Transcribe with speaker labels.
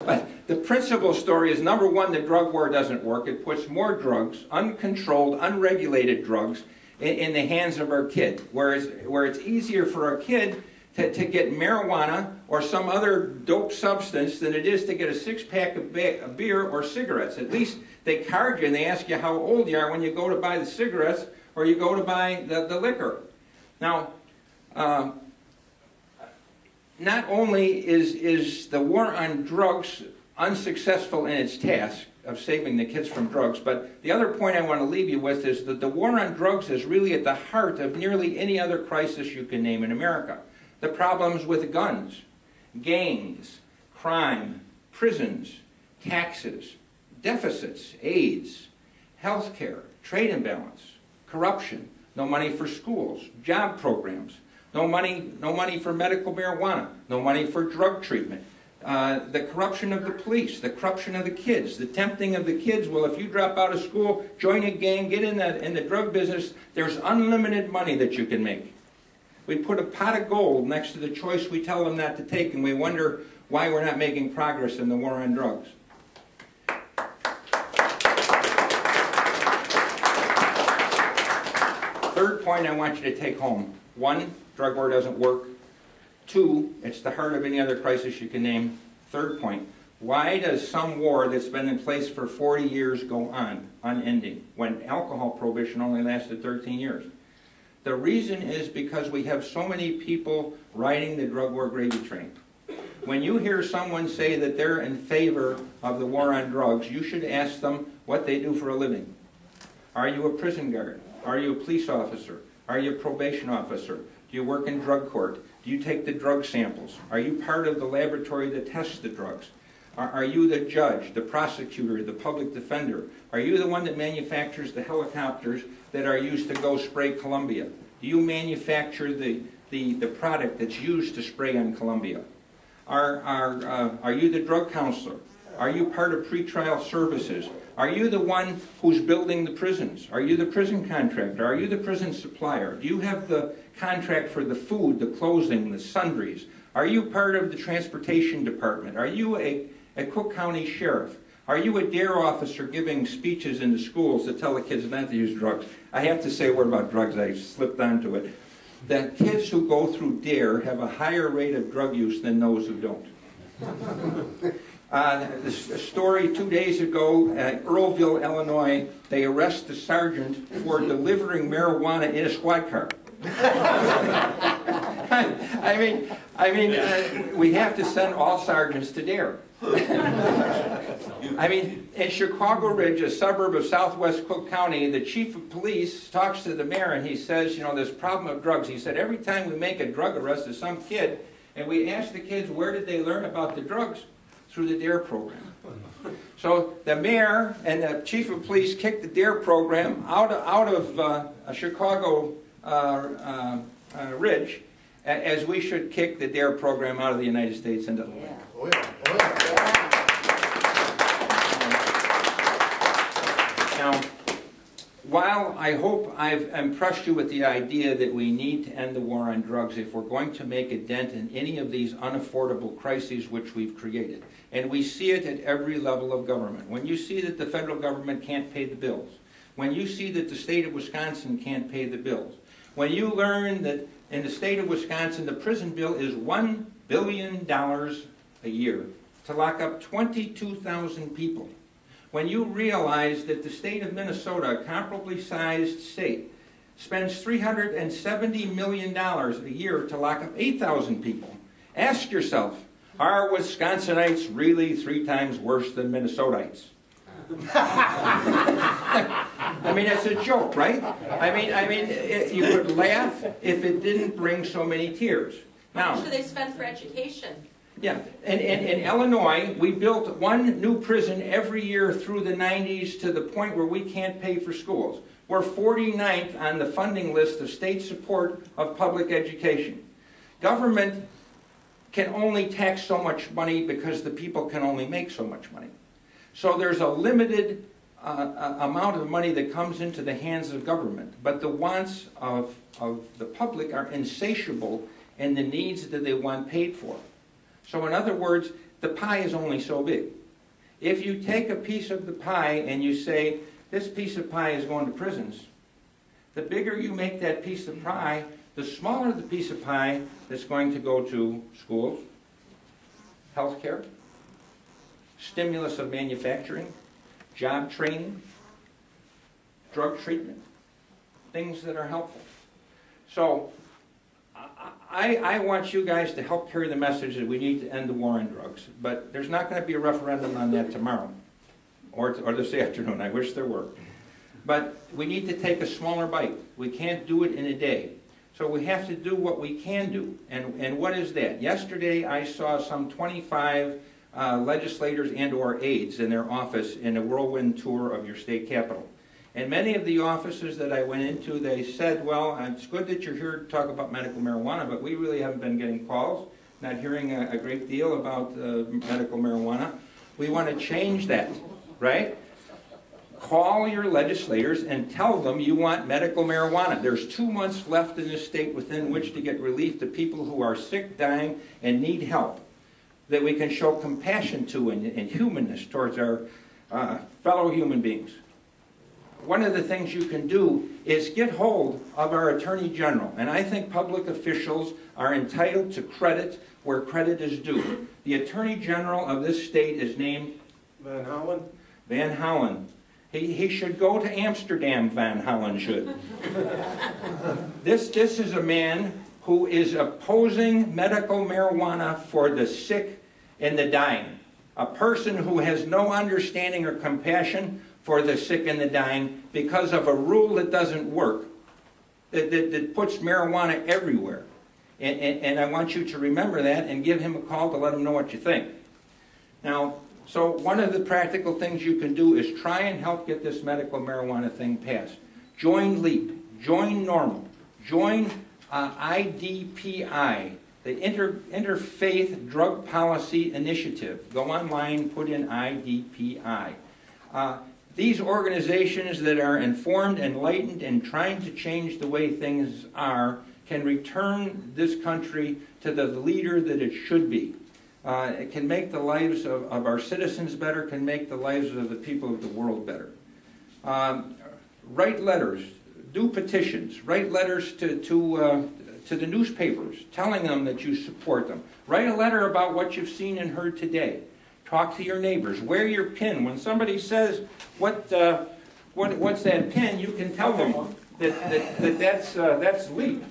Speaker 1: But the principal story is, number one, the drug war doesn't work. It puts more drugs, uncontrolled, unregulated drugs, in the hands of our kid, where it's easier for our kid to get marijuana or some other dope substance than it is to get a six-pack of beer or cigarettes. At least they card you and they ask you how old you are when you go to buy the cigarettes or you go to buy the liquor. Now, not only is the war on drugs unsuccessful in its task of saving the kids from drugs, but the other point I want to leave you with is that the war on drugs is really at the heart of nearly any other crisis you can name in America. The problems with guns, gangs, crime, prisons, taxes, deficits, AIDS, health care, trade imbalance, corruption, no money for schools, job programs, no money for medical marijuana, no money for drug treatment, the corruption of the police, the corruption of the kids, the tempting of the kids. Well, if you drop out of school, join a gang, get in the drug business, there's unlimited money that you can make. We put a pot of gold next to the choice we tell them not to take, and we wonder why we're not making progress in the war on drugs. Third point I want you to take home. One, drug war doesn't work. Two, it's the heart of any other crisis you can name. Third point, why does some war that's been in place for 40 years go on, unending, when alcohol prohibition only lasted 13 years? The reason is because we have so many people riding the drug war gravy train. When you hear someone say that they're in favor of the war on drugs, you should ask them what they do for a living. Are you a prison guard? Are you a police officer? Are you a probation officer? Do you work in drug court? Do you take the drug samples? Are you part of the laboratory that tests the drugs? Are you the judge, the prosecutor, the public defender? Are you the one that manufactures the helicopters that are used to go spray Columbia? Do you manufacture the product that's used to spray on Columbia? Are you the drug counselor? Are you part of pretrial services? Are you the one who's building the prisons? Are you the prison contractor? Are you the prison supplier? Do you have the contract for the food, the clothing, the sundries? Are you part of the transportation department? Are you a Cook County sheriff? Are you a DARE officer giving speeches in the schools to tell the kids not to use drugs? I have to say a word about drugs. I slipped onto it. The kids who go through DARE have a higher rate of drug use than those who don't. A story 2 days ago at Earlville, Illinois, they arrest the sergeant for delivering marijuana in a squad car. I mean, we have to send all sergeants to DARE. I mean, in Chicago Ridge, a suburb of southwest Cook County, the chief of police talks to the mayor and he says, you know, this problem of drugs. He said, every time we make a drug arrest of some kid and we ask the kids where did they learn about the drugs, through the DARE program. So the mayor and the chief of police kicked the DARE program out of Chicago Ridge, as we should kick the DARE program out of the United States into the land.
Speaker 2: Oh yeah. Oh yeah.
Speaker 1: Now, while I hope I've impressed you with the idea that we need to end the war on drugs if we're going to make a dent in any of these unaffordable crises which we've created, and we see it at every level of government. When you see that the federal government can't pay the bills, when you see that the state of Wisconsin can't pay the bills, when you learn that in the state of Wisconsin the prison bill is $1 billion a year to lock up 22,000 people, when you realize that the state of Minnesota, a comparably sized state, spends $370 million a year to lock up 8,000 people, ask yourself, are Wisconsinites really 3 times worse than Minnesotites? I mean, it's a joke, right? I mean, you could laugh if it didn't bring so many tears.
Speaker 3: How much do they spend for education?
Speaker 1: Yeah, and in Illinois, we built 1 new prison every year through the 90s to the point where we can't pay for schools. We're 49th on the funding list of state support of public education. Government can only tax so much money because the people can only make so much money. So there's a limited amount of money that comes into the hands of government, but the wants of the public are insatiable in the needs that they want paid for. So in other words, the pie is only so big. If you take a piece of the pie and you say, this piece of pie is going to prisons, the bigger you make that piece of pie, the smaller the piece of pie that's going to go to schools, healthcare, stimulus of manufacturing, job training, drug treatment, things that are helpful. So I want you guys to help carry the message that we need to end the war on drugs, but there's not going to be a referendum on that tomorrow or this afternoon. I wish there were. But we need to take a smaller bite. We can't do it in a day. So we have to do what we can do. And what is that? Yesterday I saw some 25 legislators and or aides in their office in a whirlwind tour of your state capitol. And many of the offices that I went into, they said, well, it's good that you're here to talk about medical marijuana, but we really haven't been getting calls, not hearing a great deal about medical marijuana. We want to change that, right? Call your legislators and tell them you want medical marijuana. There's 2 months left in this state within which to get relief to people who are sick, dying, and need help, that we can show compassion to and humanness towards our fellow human beings. One of the things you can do is get hold of our Attorney General, and I think public officials are entitled to credit where credit is due. The Attorney General of this state is named
Speaker 2: Van Hollen.
Speaker 1: Van Hollen. He should go to Amsterdam, Van Hollen should. This is a man who is opposing medical marijuana for the sick and the dying. A person who has no understanding or compassion for the sick and the dying because of a rule that doesn't work, that puts marijuana everywhere. And I want you to remember that and give him a call to let him know what you think. Now, so one of the practical things you can do is try and help get this medical marijuana thing passed. Join L.E.A.P, join NORML, join IDPI, the Interfaith Drug Policy Initiative. Go online, put in IDPI. These organizations that are informed, enlightened, and trying to change the way things are can return this country to the leader that it should be. It can make the lives of our citizens better, can make the lives of the people of the world better. Write letters, do petitions, write letters to the newspapers telling them that you support them. Write a letter about what you've seen and heard today. Talk to your neighbors. Wear your pin. When somebody says, what's that pin, you can tell them that that's L.E.A.P.